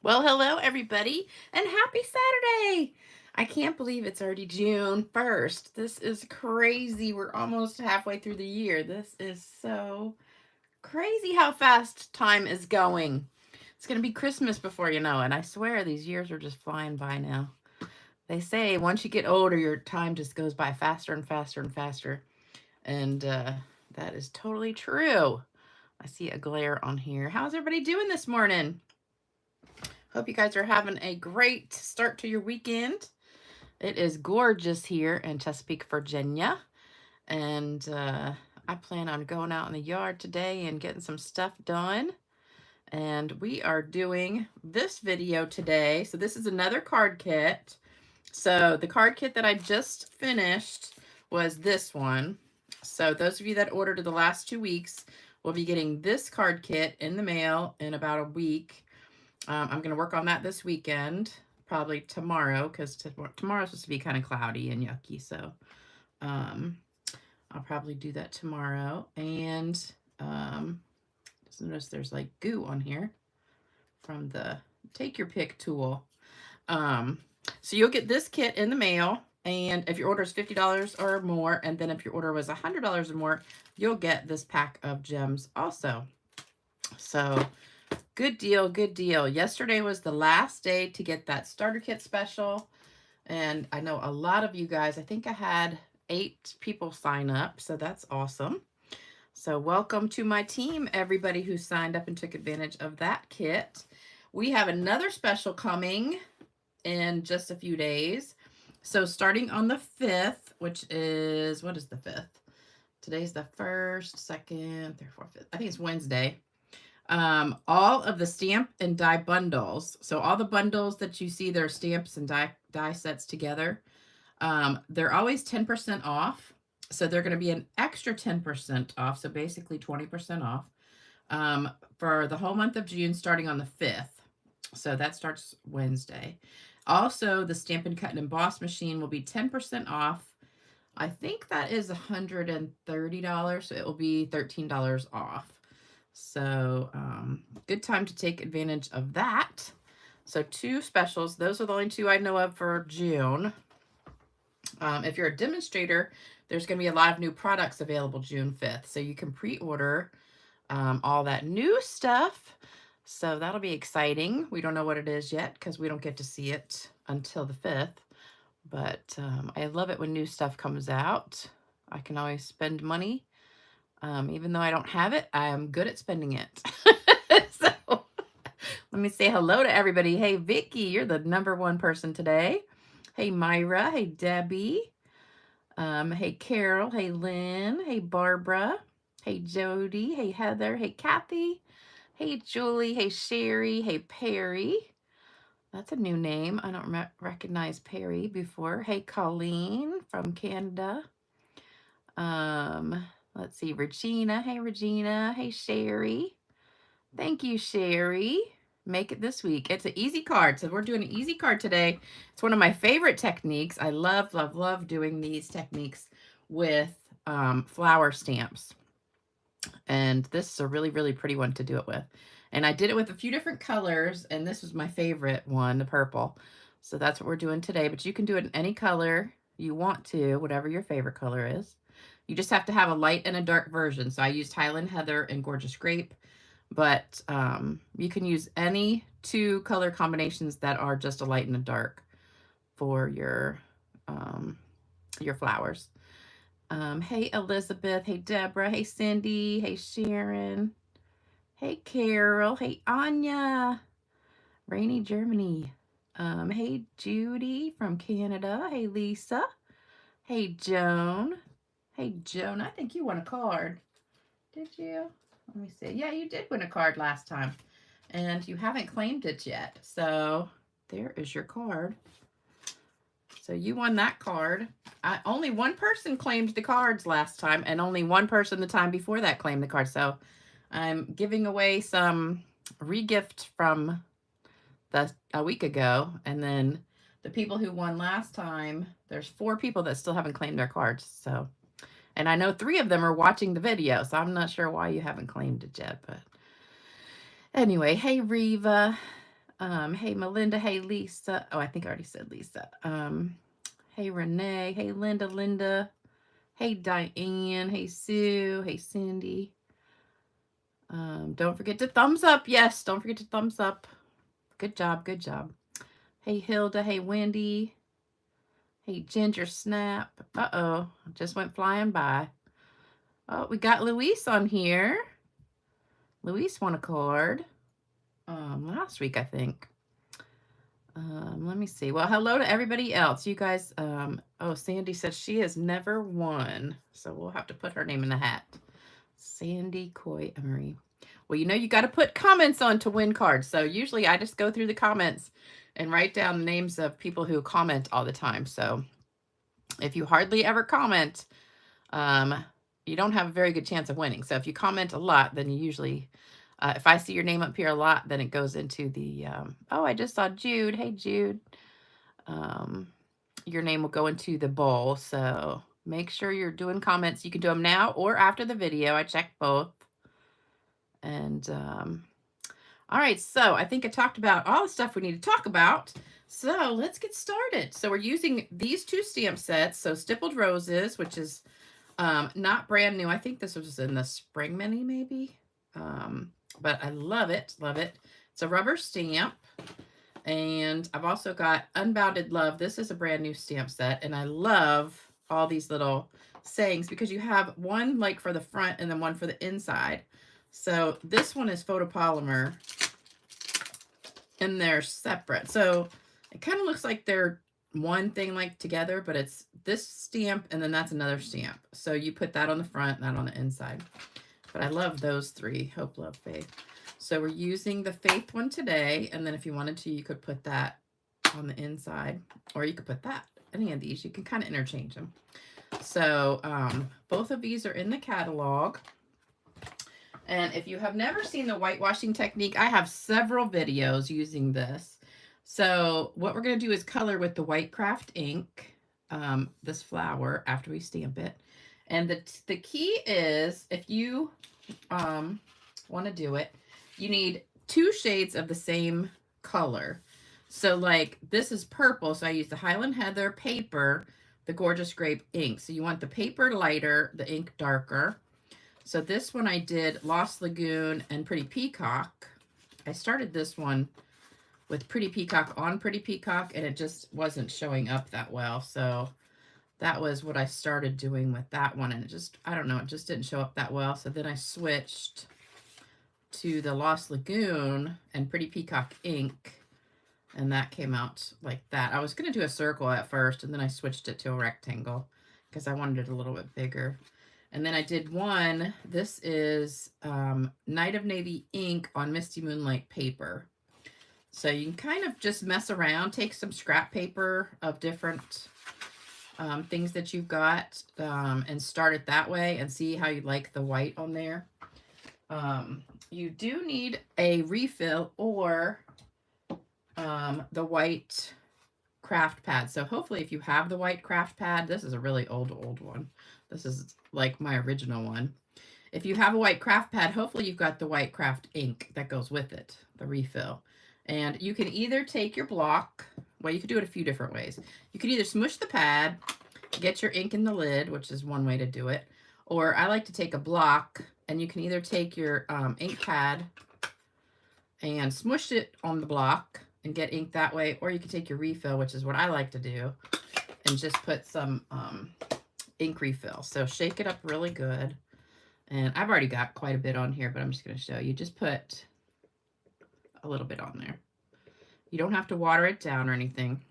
Well, hello everybody, and happy Saturday! I can't believe it's already June 1st. This is crazy. We're almost halfway through the year. This is so crazy how fast time is going. It's going to be Christmas before you know it. And I swear these years are just flying by now. They say once you get older, your time just goes by faster and faster and faster. And that is totally true. I see a glare on here. How's everybody doing this morning? Hope you guys are having a great start to your weekend. It is gorgeous here in Chesapeake, Virginia. And I plan on going out in the yard today and getting some stuff done. And we are doing this video today. So this is another card kit. So the card kit that I just finished was this one. So those of you that ordered in the last 2 weeks will be getting this card kit in the mail in about a week. I'm going to work on that this weekend, probably tomorrow, because tomorrow's supposed to be kind of cloudy and yucky. So I'll probably do that tomorrow. And just notice there's like goo on here from the Take Your Pick tool. So you'll get this kit in the mail. And if your order is $50 or more, and then if your order was $100 or more, you'll get this pack of gems also. So good deal, good deal. Yesterday was the last day to get that starter kit special. And I know a lot of you guys, I think I had 8 people sign up. So that's awesome. So welcome to my team, everybody who signed up and took advantage of that kit. We have another special coming in just a few days. So starting on the 5th, which is, what is the 5th? Today's the 1st, 2nd, 3rd, 4th, 5th. I think it's Wednesday. All of the stamp and die bundles. So all the bundles that you see, they're stamps and die sets together. They're always 10% off. So they're going to be an extra 10% off. So basically 20% off for the whole month of June, starting on the 5th. So that starts Wednesday. Also, the Stampin' Cut and Emboss machine will be 10% off. I think that is $130, so it will be $13 off. So good time to take advantage of that. So 2 specials. Those are the only 2 I know of for June. If you're a demonstrator, there's going to be a lot of new products available June 5th. So you can pre-order all that new stuff. So that'll be exciting. We don't know what it is yet because we don't get to see it until the 5th. But I love it when new stuff comes out. I can always spend money. Even though I don't have it, I'm good at spending it. So let me say hello to everybody. Hey, Vicky, you're the #1 person today. Hey, Myra. Hey, Debbie. Hey, Carol. Hey, Lynn. Hey, Barbara. Hey, Jody. Hey, Heather. Hey, Kathy. Hey, Julie. Hey, Sherry. Hey, Perry. That's a new name. I don't recognize Perry before. Hey, Colleen from Canada. Let's see, Regina. Hey, Regina. Hey, Sherry. Thank you, Sherry. Make it this week. It's an easy card. So we're doing an easy card today. It's one of my favorite techniques. I love, love, love doing these techniques with flower stamps. And this is a really, really pretty one to do it with. And I did it with a few different colors, and this was my favorite one, the purple. So that's what we're doing today. But you can do it in any color you want to, whatever your favorite color is. You just have to have a light and a dark version. So I used Highland Heather and Gorgeous Grape. But you can use any 2 color combinations that are just a light and a dark for your flowers. Hey, Elizabeth. Hey, Deborah. Hey, Cindy. Hey, Sharon. Hey, Carol. Hey, Anya. Rainy, Germany. Hey, Judy from Canada. Hey, Lisa. Hey, Joan. Hey, Joan. I think you won a card. Did you? Let me see. Yeah, you did win a card last time. And you haven't claimed it yet. So there is your card. So you won that card. Only 1 person claimed the cards last time, and only 1 person the time before that claimed the card. So I'm giving away some regift from a week ago. And then the people who won last time, there's 4 people that still haven't claimed their cards. So, and I know 3 of them are watching the video, so I'm not sure why you haven't claimed it yet. But anyway, hey, Reva. Hey, Melinda. Hey, Lisa. Oh, I think I already said Lisa. Hey, Renee. Hey, Linda. Hey, Diane. Hey, Sue. Hey, Cindy. Don't forget to thumbs up. Yes, don't forget to thumbs up. Good job. Good job. Hey, Hilda. Hey, Wendy. Hey, Ginger Snap. Uh-oh, just went flying by. Oh, we got Luis on here. Luis won a card last week, I think. Let me see. Well, hello to everybody else. You guys, oh, Sandy says she has never won, so we'll have to put her name in the hat. Sandy Coy Emery. Well, you know, you got to put comments on to win cards. So usually I just go through the comments and write down the names of people who comment all the time. So if you hardly ever comment, you don't have a very good chance of winning. So if you comment a lot, then you usually, if I see your name up here a lot, then it goes into the, oh, I just saw Jude. Hey, Jude. Your name will go into the bowl. So make sure you're doing comments. You can do them now or after the video. I check both. And all right, so I think I talked about all the stuff we need to talk about. So let's get started. So we're using these two stamp sets. So Stippled Roses, which is not brand new. I think this was in the spring mini maybe. But I love it, love it. It's a rubber stamp. And I've also got Unbounded Love. This is a brand new stamp set. And I love all these little sayings because you have one like for the front and then one for the inside. So this one is photopolymer and they're separate. So it kind of looks like they're one thing like together, but it's this stamp and then that's another stamp. So you put that on the front, that on the inside. But I love those three, Hope, Love, Faith. So we're using the Faith one today. And then if you wanted to, you could put that on the inside or you could put that, any of these, you can kind of interchange them. So both of these are in the catalog. And if you have never seen the whitewashing technique, I have several videos using this. So what we're going to do is color with the white craft ink, this flower after we stamp it. And the key is if you want to do it, you need 2 shades of the same color. So like this is purple, so I use the Highland Heather paper, the Gorgeous Grape ink. So you want the paper lighter, the ink darker. So this one I did Lost Lagoon and Pretty Peacock. I started this one with Pretty Peacock on Pretty Peacock and it just wasn't showing up that well. So that was what I started doing with that one. And it just, I don't know, it just didn't show up that well. So then I switched to the Lost Lagoon and Pretty Peacock ink. And that came out like that. I was going to do a circle at first and then I switched it to a rectangle because I wanted it a little bit bigger. And then I did one, this is Night of Navy ink on Misty Moonlight paper. So you can kind of just mess around, take some scrap paper of different things that you've got and start it that way and see how you like the white on there. You do need a refill or the white craft pad. So hopefully if you have the white craft pad, this is a really old one. This is like my original one. If you have a white craft pad, hopefully you've got the white craft ink that goes with it, the refill. And you can either take your block, well, you could do it a few different ways. You could either smush the pad, get your ink in the lid, which is one way to do it. Or I like to take a block and you can either take your ink pad and smush it on the block and get ink that way, or you can take your refill, which is what I like to do, and just put some ink refill. So shake it up really good. And I've already got quite a bit on here, but I'm just going to show you. Just put a little bit on there. You don't have to water it down or anything.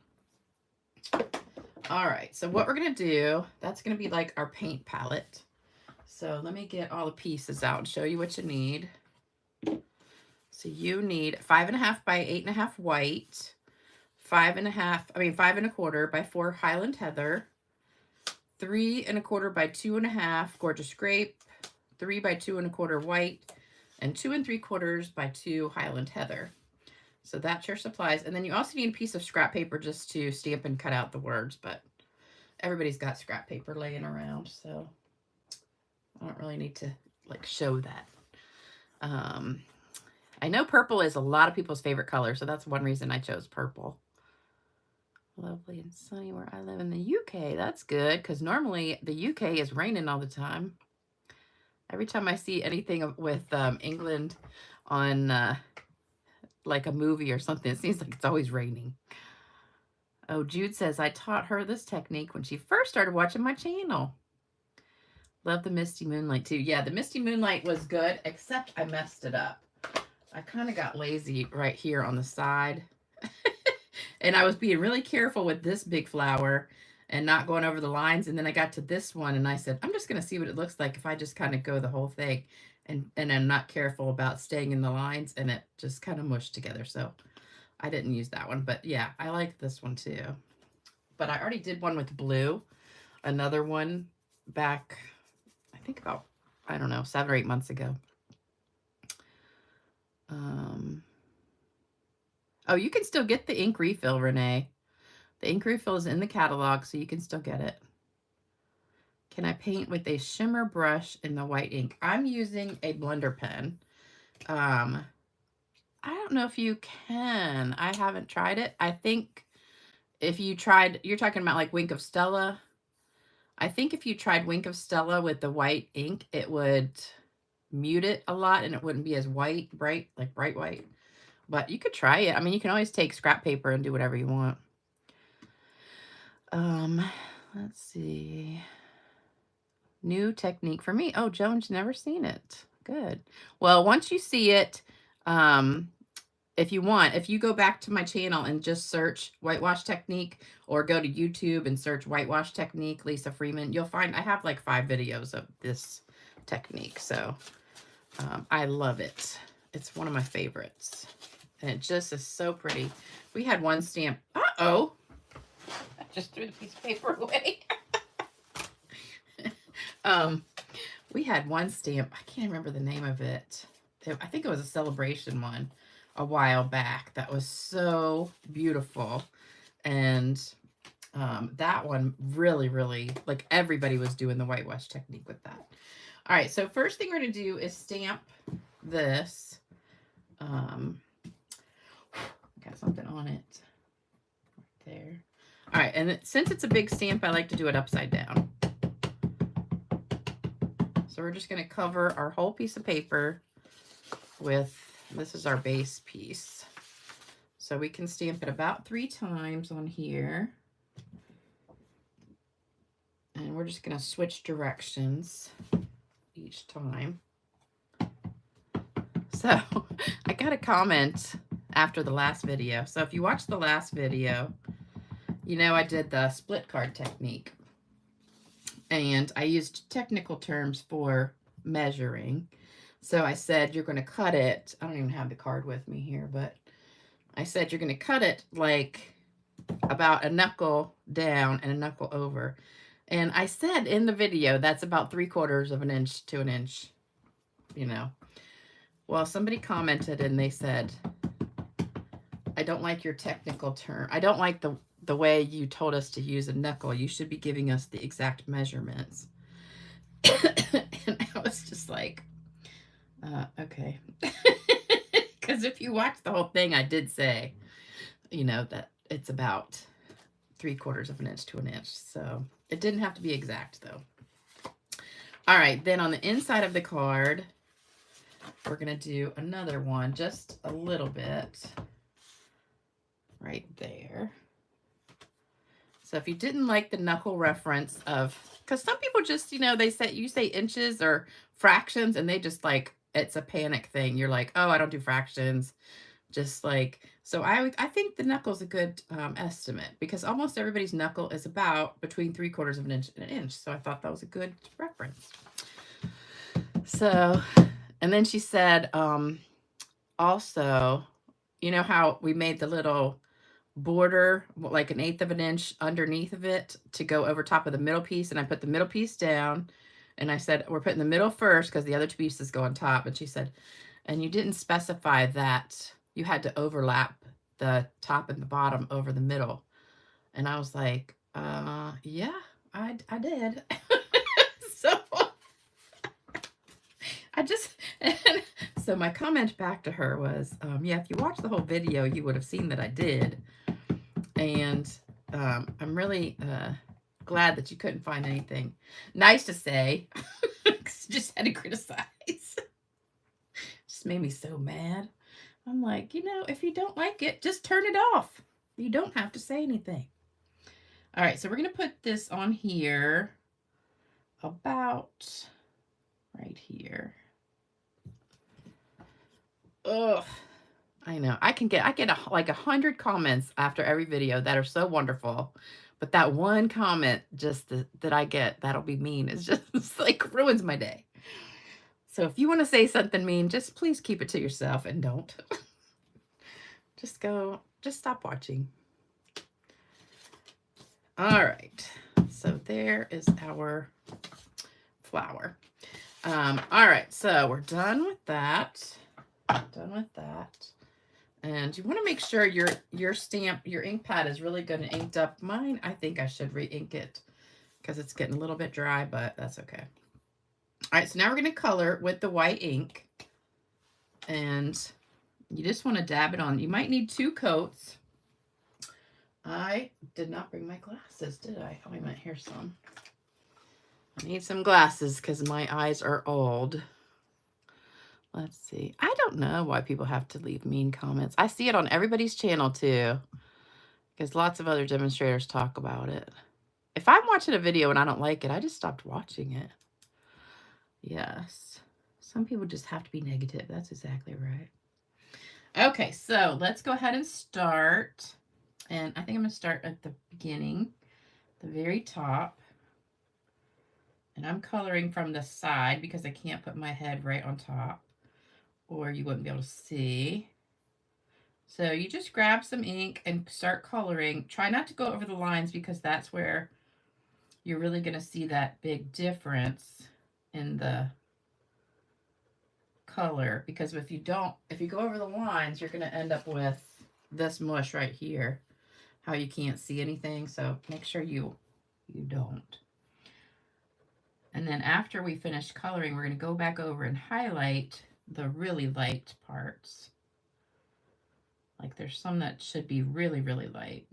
All right, so what we're going to do, that's going to be like our paint palette. So let me get all the pieces out and show you what you need. So you need 5.5 by 8.5 white, 5 1/4 by 4 Highland Heather, 3 1/4 by 2.5 Gorgeous Grape, 3 by 2 1/4 white, and 2 3/4 by 2 Highland Heather. So that's your supplies. And then you also need a piece of scrap paper just to stamp and cut out the words, but everybody's got scrap paper laying around, so I don't really need to like show that. I know purple is a lot of people's favorite color, so that's one reason I chose purple. Lovely and sunny where I live in the UK. That's good, because normally the UK is raining all the time. Every time I see anything with England on like a movie or something, it seems like it's always raining. Oh, Jude says, I taught her this technique when she first started watching my channel. Love the Misty Moonlight too. Yeah, the Misty Moonlight was good, except I messed it up. I kind of got lazy right here on the side. And I was being really careful with this big flower and not going over the lines. And then I got to this one and I said, I'm just going to see what it looks like if I just kind of go the whole thing. And I'm not careful about staying in the lines, and it just kind of mushed together. So I didn't use that one. But yeah, I like this one too. But I already did one with blue. Another one back, I think about, I don't know, 7 or 8 months ago. Oh, you can still get the ink refill, Renee. The ink refill is in the catalog, so you can still get it. Can I paint with a shimmer brush in the white ink? I'm using a blender pen. I don't know if you can. I haven't tried it. I think if you tried, you're talking about like Wink of Stella. I think if you tried Wink of Stella with the white ink, it would mute it a lot and it wouldn't be as bright, like bright white. But you could try it. I mean, you can always take scrap paper and do whatever you want. Let's see. New technique for me. Oh, Joan's never seen it. Good. Well, once you see it, if you want, if you go back to my channel and just search Whitewash Technique, or go to YouTube and search Whitewash Technique, Lisa Freeman, you'll find I have like 5 videos of this technique. So I love it. It's one of my favorites. And it just is so pretty. We had one stamp. Uh-oh. I just threw the piece of paper away. We had one stamp. I can't remember the name of it. I think it was a celebration one a while back. That was so beautiful. And that one really, really, like everybody was doing the whitewash technique with that. All right, so first thing we're going to do is stamp this. Got something on it right there. All right, and since it's a big stamp, I like to do it upside down. So we're just going to cover our whole piece of paper with, this is our base piece. So we can stamp it about 3 times on here. And we're just going to switch directions each time. So I got a comment after the last video. So if you watched the last video, you know I did the split card technique. And I used technical terms for measuring. So I said you're going to cut it. I don't even have the card with me here, but I said you're going to cut it like about a knuckle down and a knuckle over. And I said in the video that's about 3/4 of an inch to an inch, you know. Well, somebody commented and they said, I don't like your technical term. I don't like the way you told us to use a knuckle. You should be giving us the exact measurements. And I was just like, okay. Because if you watch the whole thing, I did say, you know, that it's about 3/4 of an inch to an inch. So it didn't have to be exact though. All right, then on the inside of the card, we're going to do another one, just a little bit right there. So if you didn't like the knuckle reference of, because some people just, you know, they say, you say inches or fractions and they just like, it's a panic thing. You're like, oh, I don't do fractions. Just like, so I think the knuckle is a good estimate, because almost everybody's knuckle is about between 3/4 of an inch and an inch. So I thought that was a good reference. So, and then she said, also, you know how we made the little border, like 1/8 of an inch underneath of it to go over top of the middle piece. And I put the middle piece down and I said, we're putting the middle first because the other 2 pieces go on top. And she said, and you didn't specify that you had to overlap the top and the bottom over the middle. And I was like, yeah, I did. So And so my comment back to her was, yeah, if you watched the whole video, you would have seen that I did. And I'm really glad that you couldn't find anything nice to say. Just had to criticize. Just made me so mad. I'm like, you know, if you don't like it, just turn it off. You don't have to say anything. All right, so we're going to put this on here about right here. Ugh. I know. I get like 100 comments after every video that are so wonderful. But that one comment just that I get, that'll be mean, is just it's like ruins my day. So if you want to say something mean, just please keep it to yourself and don't. Just stop watching. All right. So there is our flower. All right. So we're done with that. And you want to make sure your ink pad is really good and inked up. Mine, I think I should re-ink it because it's getting a little bit dry, but that's okay. All right, so now we're going to color with the white ink. And you just want to dab it on. You might need 2 coats. I did not bring my glasses, did I? Oh, I meant here's some. I need some glasses because my eyes are old. Let's see. I don't know why people have to leave mean comments. I see it on everybody's channel too, because lots of other demonstrators talk about it. If I'm watching a video and I don't like it, I just stopped watching it. Yes. Some people just have to be negative. That's exactly right. Okay, so let's go ahead and start. And I think I'm going to start at the beginning, the very top. And I'm coloring from the side because I can't put my head right on top, or you wouldn't be able to see. So you just grab some ink and start coloring. Try not to go over the lines because that's where you're really going to see that big difference in the color. Because if you go over the lines, you're going to end up with this mush right here, how you can't see anything. So make sure you don't. And then after we finish coloring, we're going to go back over and highlight the really light parts. Like there's some that should be really, really light.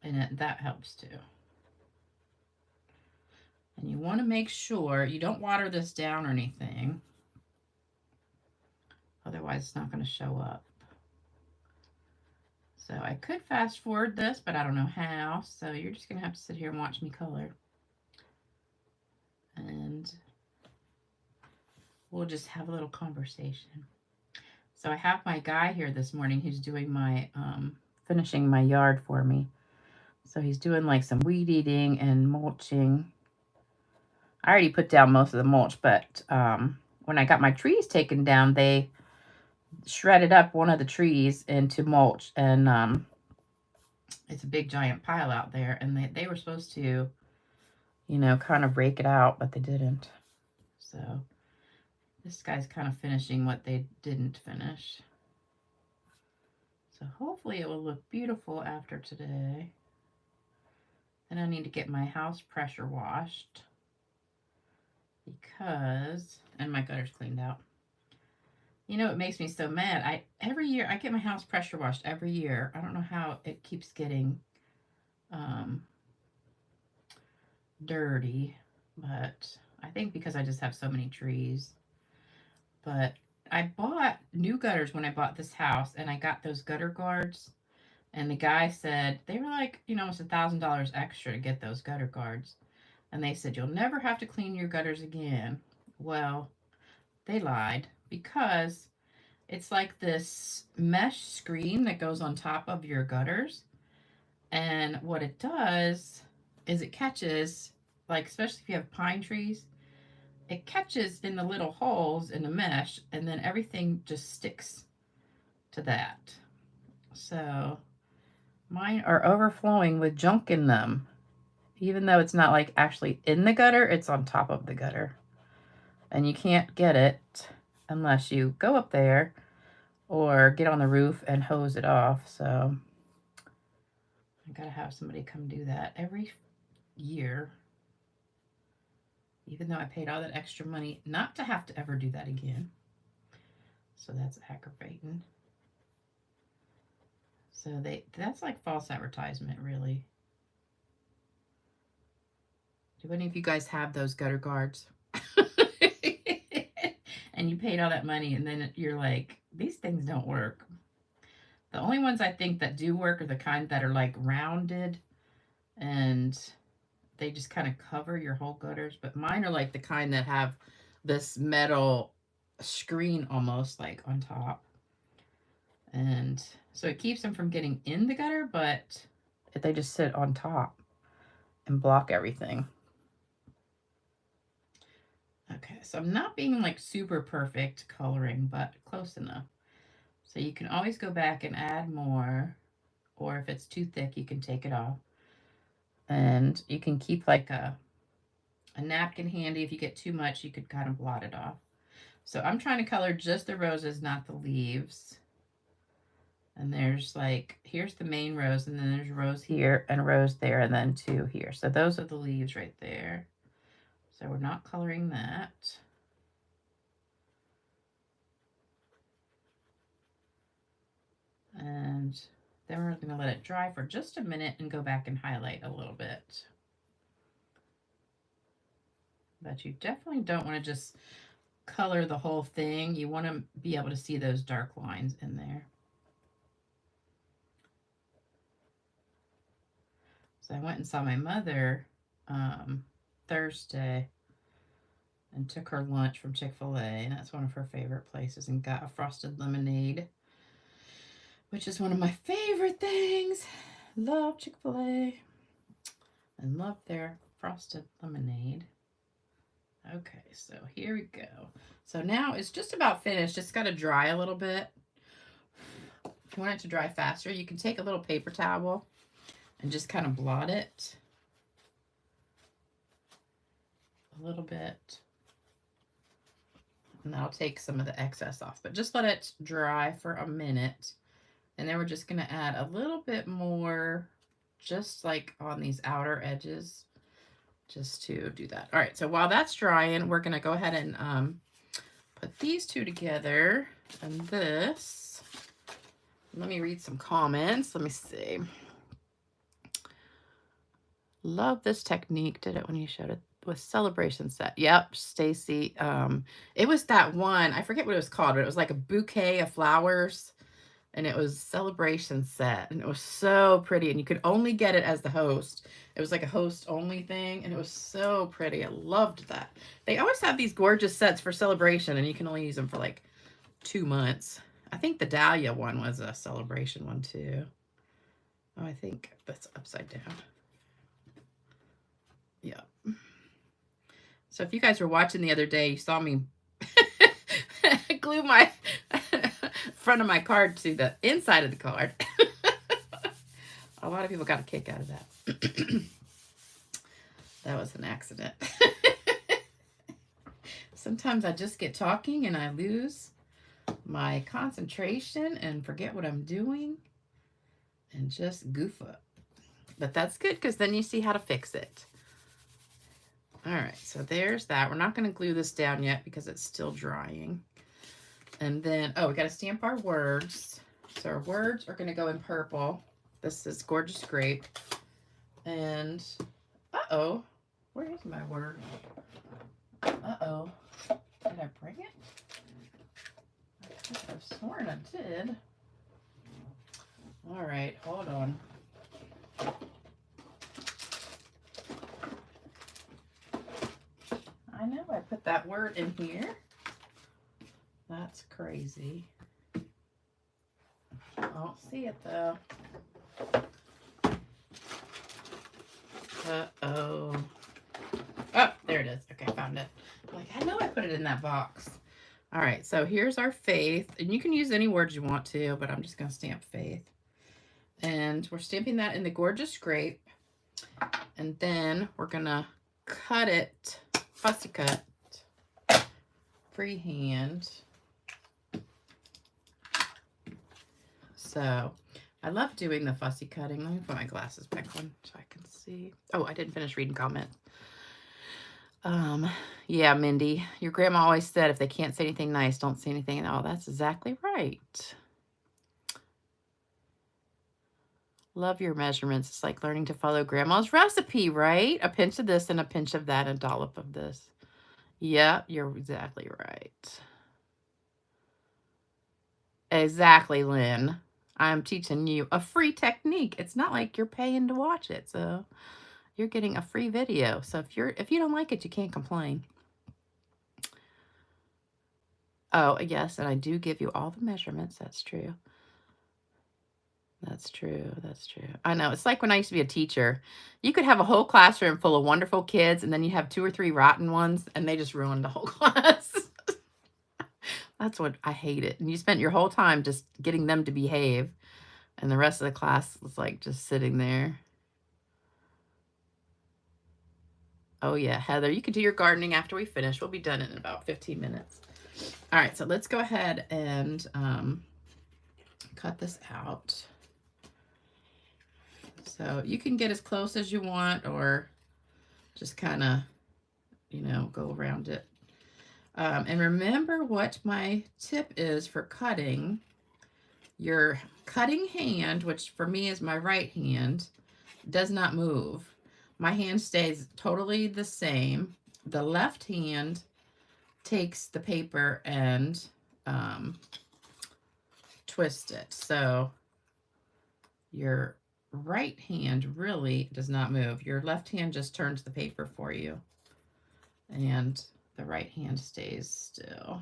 And that helps too. And you want to make sure you don't water this down or anything. Otherwise, it's not going to show up. So I could fast forward this, but I don't know how. So you're just going to have to sit here and watch me color. And we'll just have a little conversation. So I have my guy here this morning who's doing my, finishing my yard for me. So he's doing like some weed eating and mulching. I already put down most of the mulch, but when I got my trees taken down, they shredded up one of the trees into mulch. And it's a big giant pile out there. And they were supposed to, you know, kind of rake it out, but they didn't. So this guy's kind of finishing what they didn't finish. So hopefully it will look beautiful after today. And I need to get my house pressure washed because, and my gutter's cleaned out. You know, it makes me so mad. Every year, I get my house pressure washed every year. I don't know how it keeps getting dirty, but I think because I just have so many trees. But I bought new gutters when I bought this house, and I got those gutter guards. And the guy said they were like, you know, almost $1,000 extra to get those gutter guards. And they said, you'll never have to clean your gutters again. Well, they lied because it's like this mesh screen that goes on top of your gutters. And what it does is it catches, like, especially if you have pine trees, it catches in the little holes in the mesh, and then everything just sticks to that. So mine are overflowing with junk in them. Even though it's not like actually in the gutter, it's on top of the gutter. And you can't get it unless you go up there or get on the roof and hose it off. So I gotta have somebody come do that every year. even though I paid all that extra money not to have to ever do that again. So that's aggravating. So that's like false advertisement, really. Do any of you guys have those gutter guards? And you paid all that money and then you're like, these things don't work. The only ones I think that do work are the kind that are like rounded and they just kind of cover your whole gutters. But mine are like the kind that have this metal screen almost like on top. And so it keeps them from getting in the gutter, but they just sit on top and block everything. Okay, so I'm not being like super perfect coloring, but close enough. So you can always go back and add more, or if it's too thick, you can take it off. And you can keep like a napkin handy. If you get too much, you could kind of blot it off. So I'm trying to color just the roses, not the leaves. And there's like, here's the main rose, and then there's a rose here and a rose there, and then two here. So those are the leaves right there. So we're not coloring that. And then we're going to let it dry for just a minute and go back and highlight a little bit. But you definitely don't want to just color the whole thing. You want to be able to see those dark lines in there. So I went and saw my mother Thursday and took her lunch from Chick-fil-A, and that's one of her favorite places, and got a frosted lemonade, which is one of my favorite things. Love Chick-fil-A and love their frosted lemonade. Okay, so here we go. So now it's just about finished. It's got to dry a little bit. If you want it to dry faster, you can take a little paper towel and just kind of blot it a little bit. And that'll take some of the excess off. But just let it dry for a minute. And then we're just going to add a little bit more just like on these outer edges, just to do that. All right, so while that's drying, we're going to go ahead and put these two together. And this, let me read some comments. Let me see. Love this technique. Did it when you showed it with celebration set. Yep, Stacy. It was that one. I forget what it was called, but it was like a bouquet of flowers. And it was celebration set, and it was so pretty, and you could only get it as the host. It was like a host only thing, and it was so pretty. I loved that. They always have these gorgeous sets for celebration, and you can only use them for like 2 months. I think the Dahlia one was a celebration one too. Oh, I think that's upside down. Yeah. So if you guys were watching the other day, you saw me glue my front of my card to the inside of the card. A lot of people got a kick out of that. That was an accident. Sometimes I just get talking and I lose my concentration and forget what I'm doing and just goof up. But that's good because then you see how to fix it. All right, so there's that. We're not going to glue this down yet because it's still drying. And then, oh, we got to stamp our words. So our words are going to go in purple. This is Gorgeous Grape. And, uh-oh, where is my word? Uh-oh, did I bring it? I could have sworn I did. All right, hold on. I know I put that word in here. That's crazy. I don't see it though. Uh-oh. Oh, there it is. Okay, found it. I'm like, I know I put it in that box. All right, so here's our Faith. And you can use any words you want to, but I'm just going to stamp Faith. And we're stamping that in the Gorgeous Grape. And then we're going to cut it, fussy cut, freehand. So I love doing the fussy cutting. Let me put my glasses back on so I can see. Oh, I didn't finish reading comments. Yeah, Mindy, your grandma always said if they can't say anything nice, don't say anything at all. That's exactly right. Love your measurements. It's like learning to follow grandma's recipe, right? A pinch of this and a pinch of that, and a dollop of this. Yeah, you're exactly right. Exactly, Lynn. I'm teaching you a free technique. It's not like you're paying to watch it, so you're getting a free video. So if you don't like it, you can't complain. Oh, yes, and I do give you all the measurements. That's true. That's true. That's true. I know. It's like when I used to be a teacher. You could have a whole classroom full of wonderful kids, and then you have 2 or 3 rotten ones, and they just ruined the whole class. That's what I hate it. And you spent your whole time just getting them to behave, and the rest of the class was like just sitting there. Oh, yeah, Heather, you can do your gardening after we finish. We'll be done in about 15 minutes. All right, so let's go ahead and cut this out. So you can get as close as you want or just kind of, you know, go around it. And remember what my tip is for cutting. Your cutting hand, which for me is my right hand, does not move. My hand stays totally the same. The left hand takes the paper and twist it. So your right hand really does not move. Your left hand just turns the paper for you. And the right hand stays still.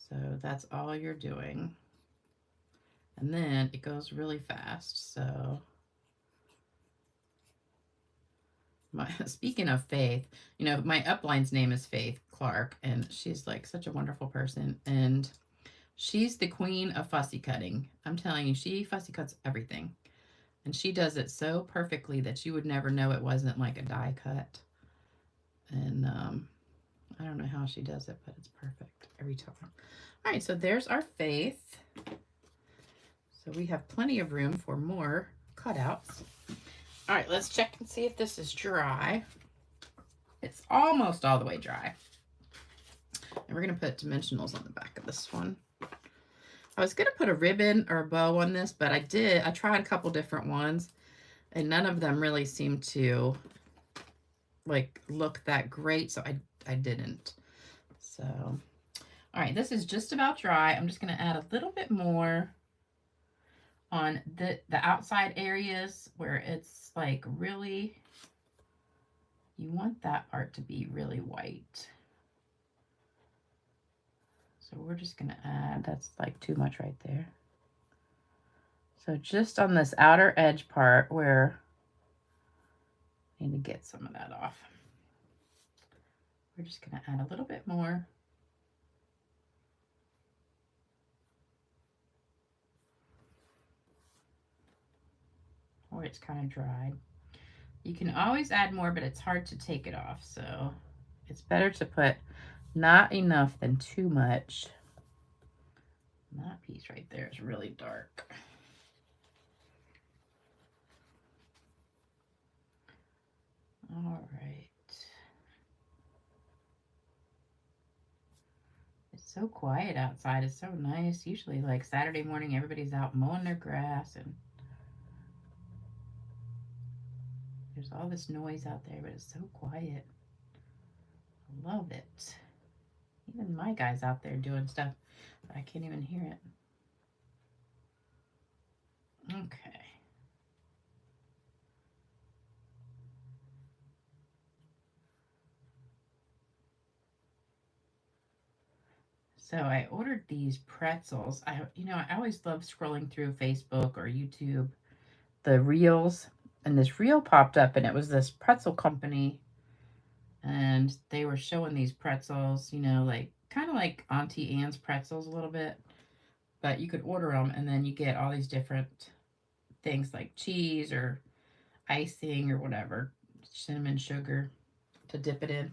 So that's all you're doing. And then it goes really fast. So speaking of Faith, you know, my upline's name is Faith Clark, and she's like such a wonderful person. And she's the queen of fussy cutting. I'm telling you, she fussy cuts everything. And she does it so perfectly that you would never know it wasn't like a die cut. And I don't know how she does it, but it's perfect every time. All right, so there's our Faith. So we have plenty of room for more cutouts. All right, let's check and see if this is dry. It's almost all the way dry. And we're going to put dimensionals on the back of this one. I was going to put a ribbon or a bow on this, but I tried a couple different ones, and none of them really seemed to like look that great, so I didn't. So, all right, this is just about dry. I'm just going to add a little bit more on the outside areas where it's like really, you want that part to be really white. So we're just going to add, that's like too much right there. So just on this outer edge part where I need to get some of that off. We're just going to add a little bit more. Or it's kind of dried. You can always add more, but it's hard to take it off. So it's better to put not enough than too much. And that piece right there is really dark. All right. It's so quiet outside. It's so nice. Usually like Saturday morning, everybody's out mowing their grass and there's all this noise out there, but it's so quiet. I love it. Even my guy's out there doing stuff, but I can't even hear it. Okay. So I ordered these pretzels. I always love scrolling through Facebook or YouTube, the reels, and this reel popped up, and it was this pretzel company, and they were showing these pretzels, you know, like kind of like Auntie Anne's pretzels a little bit, but you could order them, and then you get all these different things like cheese or icing or whatever, cinnamon sugar to dip it in.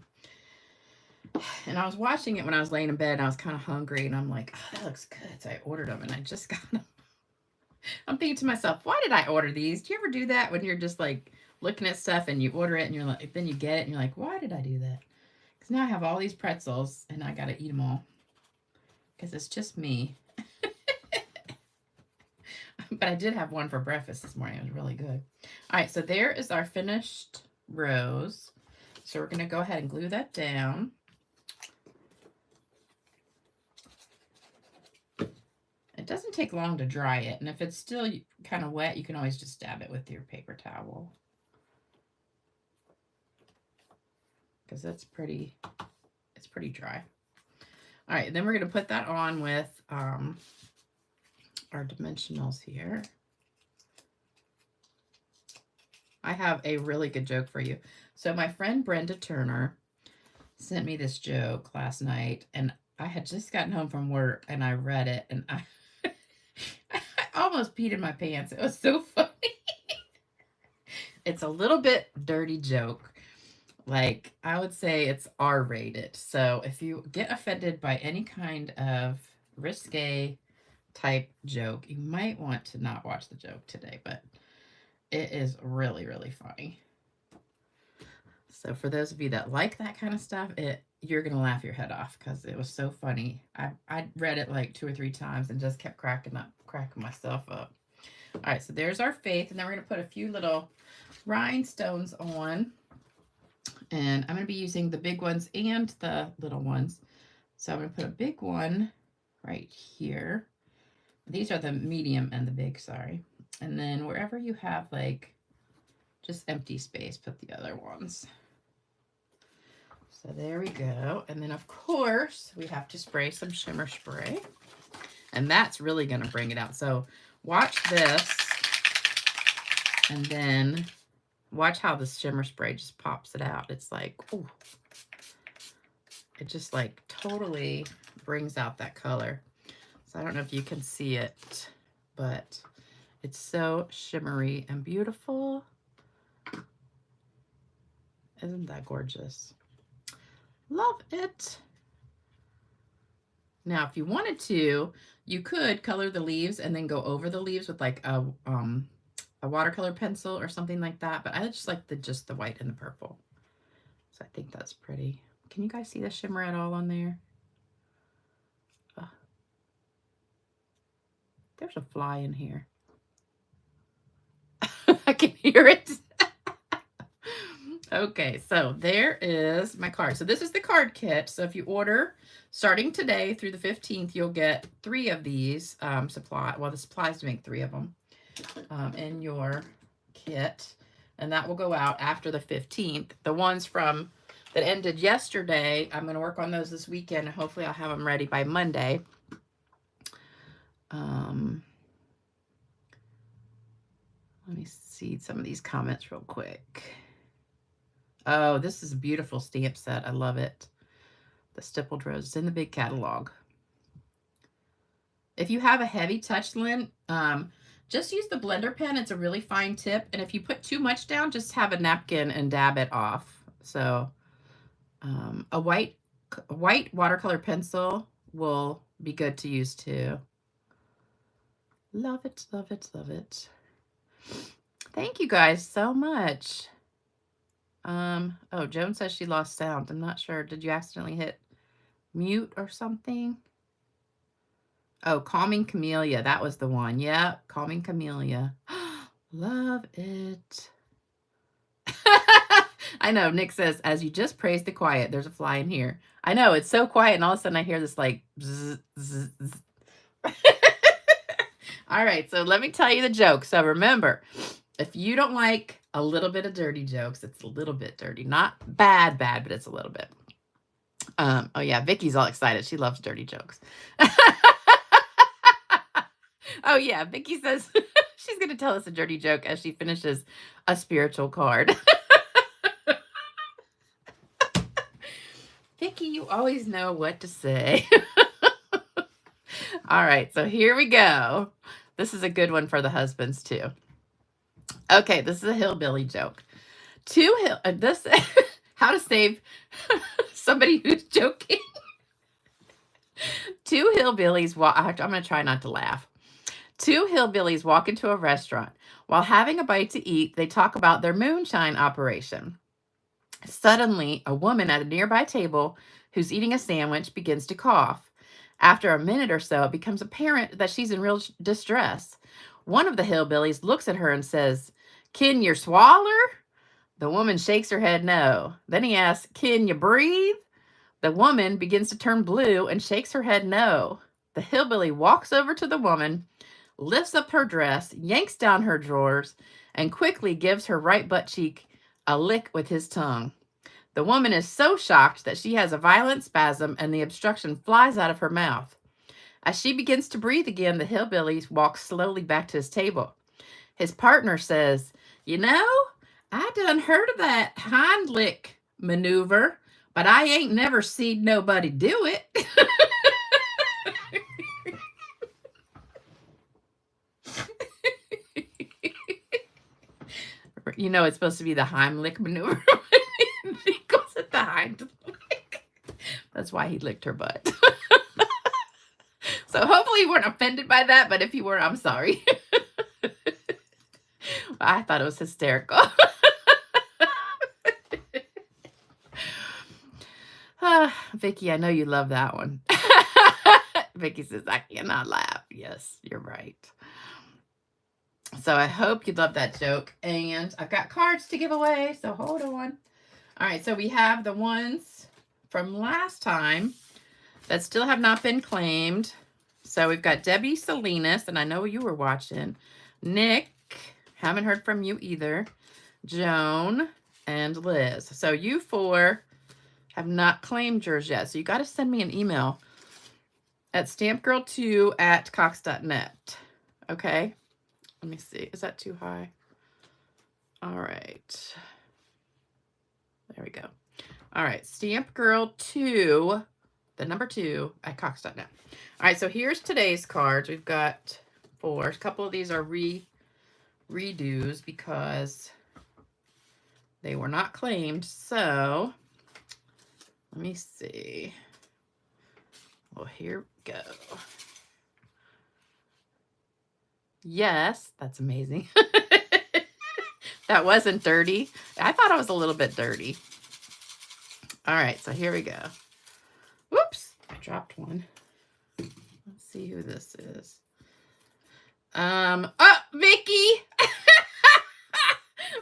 And I was watching it when I was laying in bed, and I was kind of hungry, and I'm like, oh, that looks good. So I ordered them, and I just got them. I'm thinking to myself, why did I order these? Do you ever do that when you're just like looking at stuff and you order it and you're like, then you get it and you're like, why did I do that? Because now I have all these pretzels and I got to eat them all. Because it's just me. But I did have one for breakfast this morning. It was really good. All right, so there is our finished rose. So we're going to go ahead and glue that down. It doesn't take long to dry it. And if it's still kind of wet, you can always just dab it with your paper towel. Because it's pretty dry. All right, then we're going to put that on with our dimensionals here. I have a really good joke for you. So my friend Brenda Turner sent me this joke last night, and I had just gotten home from work, and I read it, and I almost peed in my pants. It was so funny. It's a little bit dirty joke. Like, I would say it's R-rated. So if you get offended by any kind of risque type joke, you might want to not watch the joke today, but it is really, really funny. So for those of you that like that kind of stuff, you're going to laugh your head off because it was so funny. I read it like 2 or 3 times and just kept cracking myself up. All right, so there's our faith, and then we're going to put a few little rhinestones on. And I'm going to be using the big ones and the little ones. So I'm going to put a big one right here. These are the medium and the big, sorry. And then wherever you have like just empty space, put the other ones. So there we go. And then of course we have to spray some shimmer spray. And that's really going to bring it out. So watch this. And then watch how the shimmer spray just pops it out. It's like, ooh. It just like totally brings out that color. So I don't know if you can see it, but it's so shimmery and beautiful. Isn't that gorgeous? Love it. Now, if you wanted to, you could color the leaves and then go over the leaves with like a watercolor pencil or something like that. But I just like just the white and the purple. So I think that's pretty. Can you guys see the shimmer at all on there? There's a fly in here. I can hear it. Okay, so there is my card. So this is the card kit. So if you order starting today through the 15th, you'll get 3 of these the supplies to make 3 of them in your kit. And that will go out after the 15th. The ones that ended yesterday, I'm going to work on those this weekend. And hopefully I'll have them ready by Monday. Let me see some of these comments real quick. Oh, this is a beautiful stamp set. I love it. The Stippled Roses in the big catalog. If you have a heavy touch, Lynn, just use the blender pen. It's a really fine tip. And if you put too much down, just have a napkin and dab it off. So a white watercolor pencil will be good to use too. Love it, love it, love it. Thank you guys so much. Oh, Joan says she lost sound. I'm not sure. Did you accidentally hit mute or something? Oh, Calming Camellia. That was the one. Yeah, Calming Camellia. Love it. I know. Nick says, as you just praised the quiet, there's a fly in here. I know. It's so quiet, and all of a sudden I hear this like zzz, zzz, zzz. All right, so let me tell you the joke. So remember, if you don't like a little bit of dirty jokes, it's a little bit dirty. Not bad, but it's a little bit. Oh, yeah, Vicky's all excited. She loves dirty jokes. Oh, yeah, Vicky says she's going to tell us a dirty joke as she finishes a spiritual card. Vicky, you always know what to say. All right, so here we go. This is a good one for the husbands, too. Okay, this is a hillbilly joke. How to save somebody who's joking. 2 hillbillies I'm going to try not to laugh. Two hillbillies walk into a restaurant. While having a bite to eat, they talk about their moonshine operation. Suddenly, a woman at a nearby table who's eating a sandwich begins to cough. After a minute or so, it becomes apparent that she's in real distress. One of the hillbillies looks at her and says, "Can you swaller?" The woman shakes her head no. Then he asks, "Can you breathe?" The woman begins to turn blue and shakes her head no. The hillbilly walks over to the woman, lifts up her dress, yanks down her drawers, and quickly gives her right butt cheek a lick with his tongue. The woman is so shocked that she has a violent spasm and the obstruction flies out of her mouth. As she begins to breathe again, the hillbilly walks slowly back to his table. His partner says, "You know, I done heard of that hind lick maneuver, but I ain't never seen nobody do it." You know, it's supposed to be the Heimlich maneuver. He calls it the Heimlich. That's why he licked her butt. So hopefully you weren't offended by that, but if you were, I'm sorry. I thought it was hysterical. Vicky, I know you love that one. Vicky says, "I cannot laugh." Yes, you're right. So I hope you love that joke. And I've got cards to give away, so hold on. All right, so we have the ones from last time that still have not been claimed. So we've got Debbie Salinas, and I know you were watching. Nick, haven't heard from you either. Joan and Liz. So you four have not claimed yours yet. So you got to send me an email at stampgirl2@cox.net. Okay? Let me see. Is that too high? All right. There we go. All right. Stampgirl2, the number 2 at cox.net. All right. So here's today's cards. We've got 4. A couple of these are redos because they were not claimed. So let me see. Well, here we go. Yes, that's amazing. That wasn't dirty. I thought it was a little bit dirty. All right, so here we go. Whoops, I dropped one. Let's see who this is. Oh, Vicky.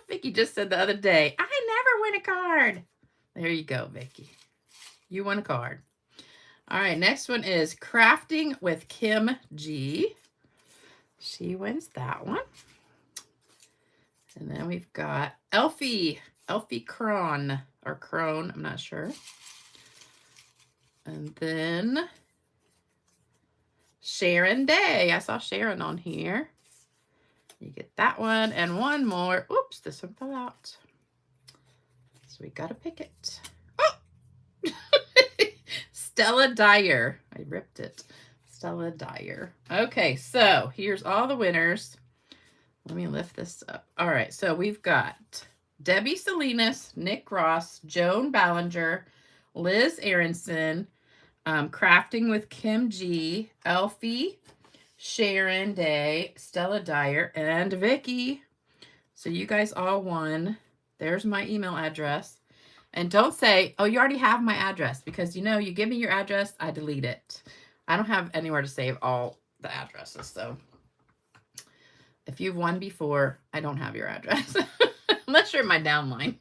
Vicky just said the other day, "I never win a card." There you go, Vicky. You won a card. All right, next one is Crafting with Kim G. She wins that one. And then we've got Elfie Crone, or Crone, I'm not sure. And then Sharon Day. I saw Sharon on here. You get that one and one more. Oops, this one fell out. So we got to pick it. Oh! Stella Dyer. I ripped it. Stella Dyer. Okay, so here's all the winners. Let me lift this up. All right, so we've got Debbie Salinas, Nick Ross, Joan Ballinger, Liz Aronson, Crafting with Kim G, Elfie, Sharon Day, Stella Dyer, and Vicky. So you guys all won. There's my email address. And don't say, "Oh, you already have my address," because, you know, you give me your address, I delete it. I don't have anywhere to save all the addresses. So if you've won before, I don't have your address. Unless you're in my downline.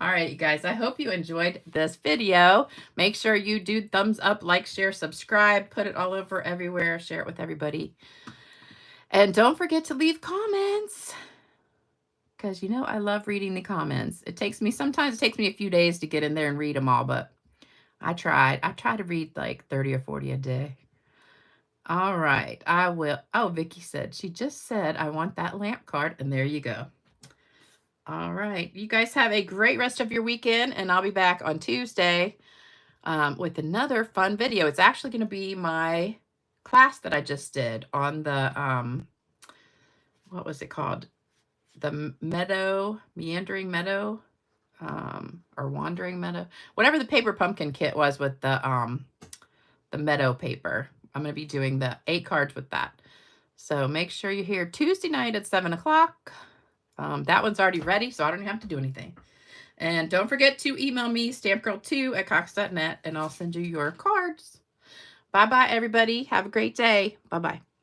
All right, you guys, I hope you enjoyed this video. Make sure you do thumbs up, like, share, subscribe, put it all over everywhere, share it with everybody. And don't forget to leave comments, because, you know, I love reading the comments. Sometimes it takes me a few days to get in there and read them all, but I try to read like 30 or 40 a day. All right, I will. Oh, Vicky said, she just said, "I want that lamp card," and there you go. All right, you guys have a great rest of your weekend, and I'll be back on Tuesday with another fun video. It's actually going to be my class that I just did on the, what was it called? The Meandering Meadow, or Wandering Meadow, whatever the paper pumpkin kit was with the meadow paper. I'm going to be doing the 8 cards with that. So make sure you're here Tuesday night at 7 o'clock. That one's already ready, so I don't have to do anything. And don't forget to email me, stampgirl2@cox.net, and I'll send you your cards. Bye-bye, everybody. Have a great day. Bye-bye.